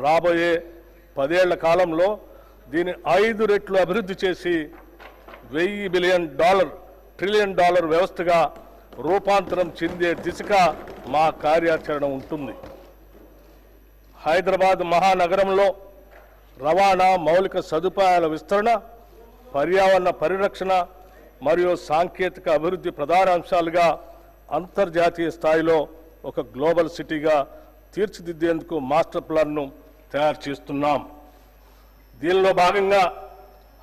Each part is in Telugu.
రాబోయే 10 ఏళ్ల కాలంలో దీన్ని 5 రెట్లు అభివృద్ధి చేసి $1,000 బిలియన్ ట్రిలియన్ డాలర్ వ్యవస్థగా రూపాంతరం చెందే దిశగా మా కార్యాచరణ ఉంటుంది. హైదరాబాద్ మహానగరంలో రవాణా, మౌలిక సదుపాయాల విస్తరణ, పర్యావరణ పరిరక్షణ మరియు సాంకేతిక అభివృద్ధి ప్రధాన అంశాలుగా అంతర్జాతీయ స్థాయిలో ఒక గ్లోబల్ సిటీగా తీర్చిదిద్దేందుకు మాస్టర్ ప్లాన్ను తయారు చేస్తున్నాం. దీనిలో భాగంగా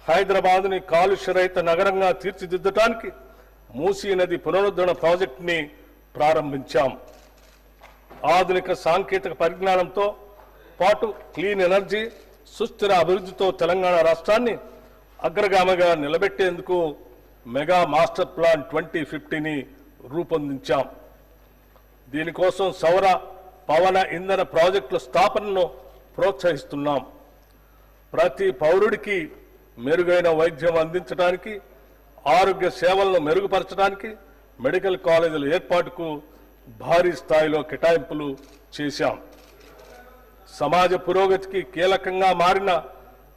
హైదరాబాద్ని కాలుష్యరహిత నగరంగా తీర్చిదిద్దడానికి మూసీ నది పునరుద్ధరణ ప్రాజెక్టుని ప్రారంభించాం. ఆధునిక సాంకేతిక పరిజ్ఞానంతో పాటు క్లీన్ ఎనర్జీ, సుస్థిర అభివృద్ధితో తెలంగాణ రాష్ట్రాన్ని అగ్రగామిగా నిలబెట్టేందుకు మెగా మాస్టర్ ప్లాన్ 2050ని రూపొందించాం. దీనికోసం సౌర, పవన ఇంధన ప్రాజెక్టుల స్థాపనను ప్రోత్సహిస్తున్నాం. ప్రతి పౌరుడికి మెరుగైన వైద్యం అందించడానికి, ఆరోగ్య సేవలను మెరుగుపరచడానికి మెడికల్ కాలేజీల ఏర్పాటుకు భారీ స్థాయిలో కేటాయింపులు చేశాం. సమాజ పురోగతికి కీలకంగా మారిన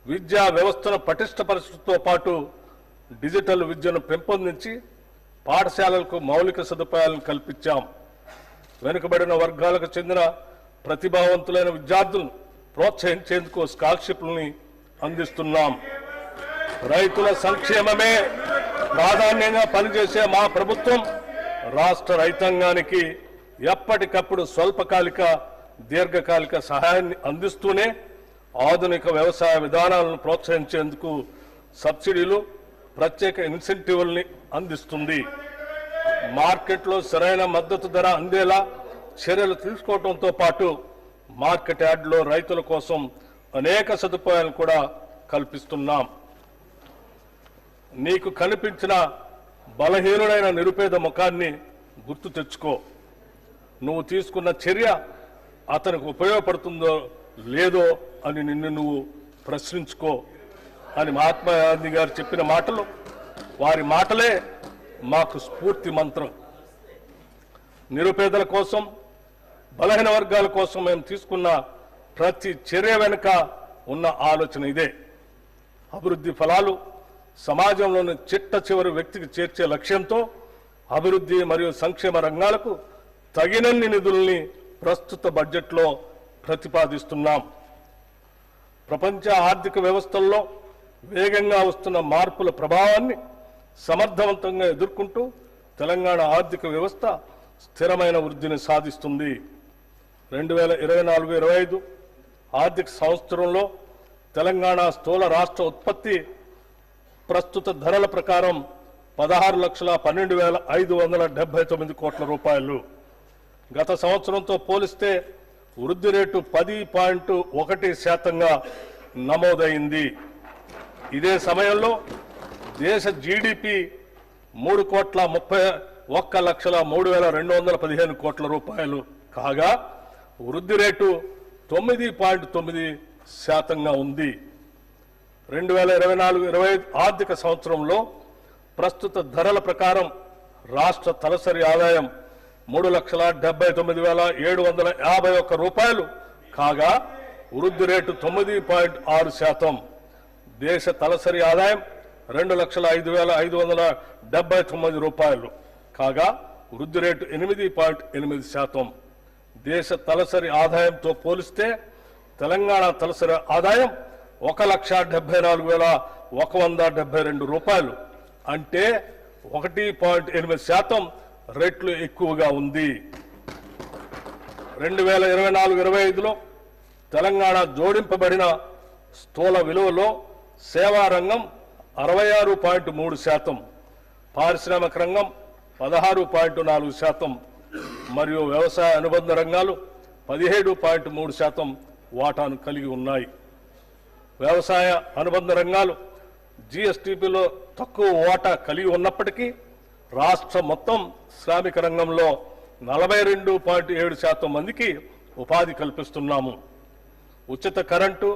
విద్యా వ్యవస్థను పటిష్టపరచడంతో పాటు డిజిటల్ విద్యను పెంపొందించి పాఠశాలలకు మౌలిక సదుపాయాలను కల్పించాం. వెనుకబడిన వర్గాలకు చెందిన ప్రతిభావంతులైన విద్యార్థులను ప్రోత్సహించేందుకు స్కాలర్షిప్లని అందిస్తున్నాం. రైతుల సంక్షేమమే ప్రాధాన్యంగా పనిచేసే మా ప్రభుత్వం రాష్ట్ర రైతాంగానికి ఎప్పటికప్పుడు స్వల్పకాలిక, దీర్ఘకాలిక సహాయాన్ని అందిస్తూనే ఆధునిక వ్యవసాయ విధానాలను ప్రోత్సహించేందుకు సబ్సిడీలు, ప్రత్యేక ఇన్సెంటివ్లని అందిస్తుంది. మార్కెట్లో సరైన మద్దతు ధర అందేలా చర్యలు తీసుకోవడంతో పాటు మార్కెట్ యార్డులో రైతుల కోసం అనేక సదుపాయాలు కూడా కల్పిస్తున్నాం. నీకు కనిపించిన బలహీనుడైన నిరుపేద ముఖాన్ని గుర్తు తెచ్చుకో. నువ్వు తీసుకున్న చర్య అతనికి ఉపయోగపడుతుందో లేదో అని నిన్ను నువ్వు ప్రశ్నించుకో అని మహాత్మా గాంధీ గారు చెప్పిన మాటలు, వారి మాటలే మాకు స్ఫూర్తి మంత్రం. నిరుపేదల కోసం, బలహీన వర్గాల కోసం మేము తీసుకున్న ప్రతి చర్య వెనుక ఉన్న ఆలోచన ఇదే. అభివృద్ధి ఫలాలు సమాజంలోని చిట్ట చివరి వ్యక్తికి చేర్చే లక్ష్యంతో అభివృద్ధి మరియు సంక్షేమ రంగాలకు తగినన్ని నిధుల్ని ప్రస్తుత బడ్జెట్లో ప్రతిపాదిస్తున్నాం. ప్రపంచ ఆర్థిక వ్యవస్థల్లో వేగంగా వస్తున్న మార్పుల ప్రభావాన్ని సమర్థవంతంగా ఎదుర్కొంటూ తెలంగాణ ఆర్థిక వ్యవస్థ స్థిరమైన వృద్ధిని సాధిస్తుంది. 2024-25 ఆర్థిక సంవత్సరంలో తెలంగాణ స్థూల రాష్ట్ర ఉత్పత్తి ప్రస్తుత ధరల ప్రకారం 16,12,579 కోట్ల రూపాయలు. గత సంవత్సరంతో పోలిస్తే వృద్ధి రేటు 10.1% నమోదైంది. ఇదే సమయంలో దేశ జీడిపి 3,31,03,215 కోట్ల రూపాయలు కాగా వృద్ధి రేటు 9.9% ఉంది. 2024-25 ఆర్థిక సంవత్సరంలో ప్రస్తుత ధరల ప్రకారం రాష్ట్ర తలసరి ఆదాయం 3,79,751 రూపాయలు కాగా వృద్ధి రేటు 9.6%. దేశ తలసరి ఆదాయం 2,05,579 రూపాయలు కాగా వృద్ధి రేటు 8.8%. దేశ తలసరి ఆదాయంతో పోలిస్తే తెలంగాణ తలసరి ఆదాయం 1,74,172 రూపాయలు, అంటే 1.8% రెట్లు ఎక్కువగా ఉంది. 2024-25లో తెలంగాణ జోడింపబడిన స్థూల విలువలో సేవా రంగం 66.3%, పారిశ్రామిక రంగం 16.4% మరియు వ్యవసాయ అనుబంధ రంగాలు 17.3% వాటాను కలిగి ఉన్నాయి. వ్యవసాయ అనుబంధ రంగాలు జీఎస్టీపీలో తక్కువ వాటా కలిగి ఉన్నప్పటికీ రాష్ట్ర మొత్తం శ్రామిక రంగంలో 42.7% మందికి ఉపాధి కల్పిస్తున్నాము. ఉచిత కరెంటు,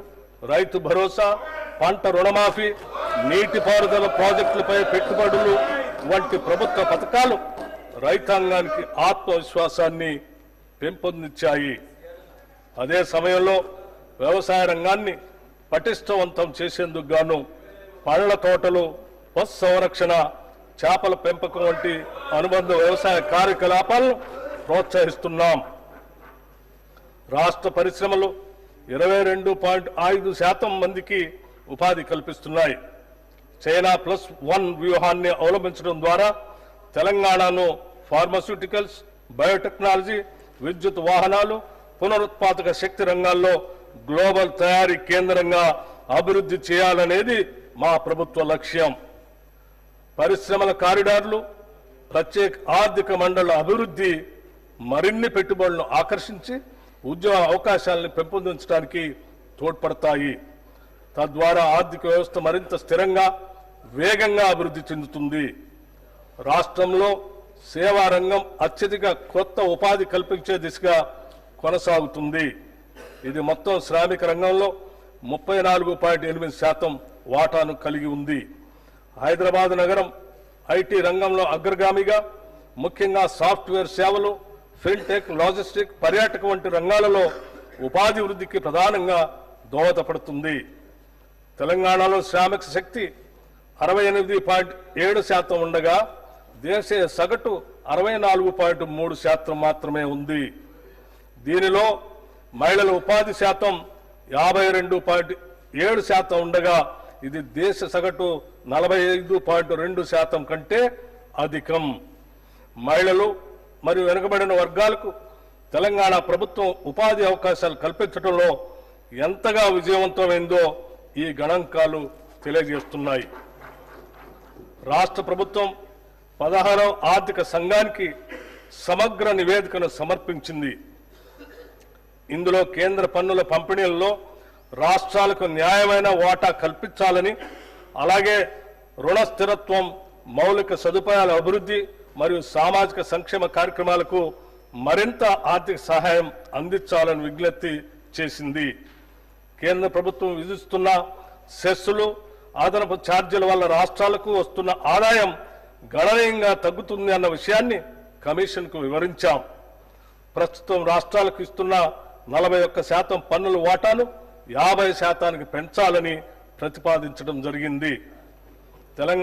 రైతు భరోసా, పంట రుణమాఫీ, నీటిపారుదల ప్రాజెక్టులపై పెట్టుబడులు వంటి ప్రభుత్వ పథకాలు రైతాంగానికి ఆత్మవిశ్వాసాన్ని పెంపొందించాయి. అదే సమయంలో వ్యవసాయ రంగాన్ని పటిష్టవంతం చేసేందుకు గాను పళ్ళ తోటలు, పశు సంరక్షణ, చేపల పెంపకం వంటి అనుబంధ వ్యవసాయ కార్యకలాపాలను ప్రోత్సహిస్తున్నాం. రాష్ట్ర పరిశ్రమలు 22.5% మందికి ఉపాధి కల్పిస్తున్నాయి. చైనా +1 వ్యూహాన్ని అవలంబించడం ద్వారా తెలంగాణను ఫార్మాస్యూటికల్స్, బయోటెక్నాలజీ, విద్యుత్ వాహనాలు, పునరుత్పాదక శక్తి రంగాల్లో గ్లోబల్ తయారీ కేంద్రంగా అభివృద్ధి చేయాలనేది మా ప్రభుత్వ లక్ష్యం. పరిశ్రమల కారిడార్లు, ప్రత్యేక ఆర్థిక మండళ్ల అభివృద్ధి మరిన్ని పెట్టుబడులను ఆకర్షించి ఉద్యోగ అవకాశాలను పెంపొందించడానికి తోడ్పడతాయి. తద్వారా ఆర్థిక వ్యవస్థ మరింత స్థిరంగా, వేగంగా అభివృద్ధి చెందుతుంది. రాష్ట్రంలో సేవా రంగం అత్యధిక కొత్త ఉపాధి కల్పించే దిశగా కొనసాగుతుంది. ఇది మొత్తం శ్రామిక రంగంలో 34.8% వాటాను కలిగి ఉంది. హైదరాబాద్ నగరం ఐటీ రంగంలో అగ్రగామిగా, ముఖ్యంగా సాఫ్ట్వేర్ సేవలు, ఫిన్టెక్, లాజిస్టిక్, పర్యాటక వంటి రంగాలలో ఉపాధి వృద్ధికి ప్రధానంగా దోహదపడుతుంది. తెలంగాణలో శ్రామిక శక్తి 68.7% ఉండగా దేశీయ సగటు 64.3% మాత్రమే ఉంది. దీనిలో మహిళల ఉపాధి శాతం 52.7% ఉండగా ఇది దేశ సగటు 45.2% కంటే అధికం. మహిళలు మరియు వెనుకబడిన వర్గాలకు తెలంగాణ ప్రభుత్వం ఉపాధి అవకాశాలు కల్పించడంలో ఎంతగా విజయవంతమైందో ఈ గణాంకాలు తెలియజేస్తున్నాయి. రాష్ట్ర ప్రభుత్వం 16వ ఆర్థిక సంఘానికి సమగ్ర నివేదికను సమర్పించింది. ఇందులో కేంద్ర పన్నుల పంపిణీల్లో రాష్ట్రాలకు న్యాయమైన వాటా కల్పించాలని, అలాగే రుణ స్థిరత్వం, మౌలిక సదుపాయాల అభివృద్ధి మరియు సామాజిక సంక్షేమ కార్యక్రమాలకు మరింత ఆర్థిక సహాయం అందించాలని విజ్ఞప్తి చేసింది. కేంద్ర ప్రభుత్వం విధిస్తున్న సెస్సులు, అదనపు ఛార్జీల వల్ల రాష్ట్రాలకు వస్తున్న ఆదాయం గణనీయంగా తగ్గుతుంది అన్న విషయాన్ని కమిషన్కు వివరించాం. ప్రస్తుతం రాష్ట్రాలకు ఇస్తున్న 41% పన్నుల వాటాను 50% పెంచాలని ప్రతిపాదించడం జరిగింది. తెలంగాణ